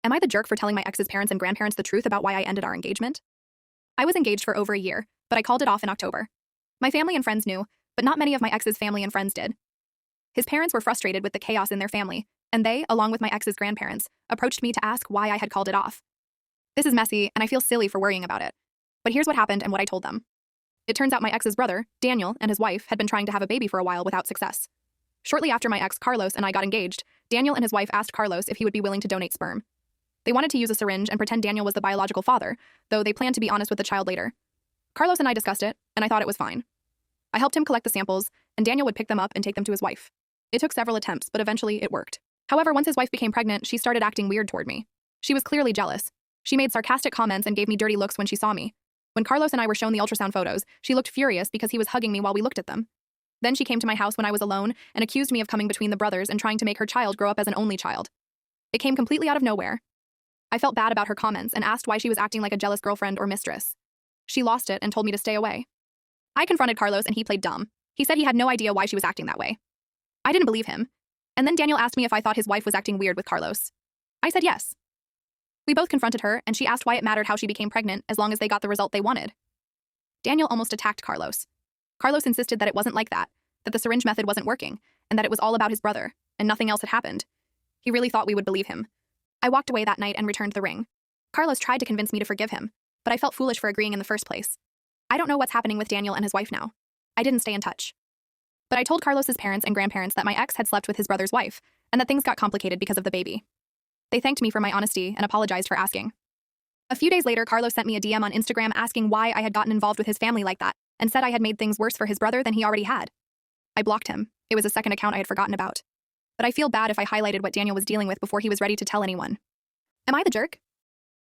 Am I the jerk for telling my ex's parents and grandparents the truth about why I ended our engagement? I was engaged for over a year, but I called it off in October. My family and friends knew, but not many of my ex's family and friends did. His parents were frustrated with the chaos in their family, and they, along with my ex's grandparents, approached me to ask why I had called it off. This is messy, and I feel silly for worrying about it. But here's what happened and what I told them. It turns out my ex's brother, Daniel, and his wife had been trying to have a baby for a while without success. Shortly after my ex, Carlos, and I got engaged, Daniel and his wife asked Carlos if he would be willing to donate sperm. They wanted to use a syringe and pretend Daniel was the biological father, though they planned to be honest with the child later. Carlos and I discussed it, and I thought it was fine. I helped him collect the samples, and Daniel would pick them up and take them to his wife. It took several attempts, but eventually it worked. However, once his wife became pregnant, she started acting weird toward me. She was clearly jealous. She made sarcastic comments and gave me dirty looks when she saw me. When Carlos and I were shown the ultrasound photos, she looked furious because he was hugging me while we looked at them. Then she came to my house when I was alone and accused me of coming between the brothers and trying to make her child grow up as an only child. It came completely out of nowhere. I felt bad about her comments and asked why she was acting like a jealous girlfriend or mistress. She lost it and told me to stay away. I confronted Carlos and he played dumb. He said he had no idea why she was acting that way. I didn't believe him. And then Daniel asked me if I thought his wife was acting weird with Carlos. I said yes. We both confronted her, and she asked why it mattered how she became pregnant as long as they got the result they wanted. Daniel almost attacked Carlos. Carlos insisted that it wasn't like that the syringe method wasn't working, and that it was all about his brother, and nothing else had happened. He really thought we would believe him. I walked away that night and returned the ring. Carlos tried to convince me to forgive him, but I felt foolish for agreeing in the first place. I don't know what's happening with Daniel and his wife now. I didn't stay in touch. But I told Carlos's parents and grandparents that my ex had slept with his brother's wife, and that things got complicated because of the baby. They thanked me for my honesty and apologized for asking. A few days later, Carlos sent me a DM on Instagram asking why I had gotten involved with his family like that, and said I had made things worse for his brother than he already had. I blocked him. It was a second account I had forgotten about. But I feel bad if I highlighted what Daniel was dealing with before he was ready to tell anyone. Am I the jerk?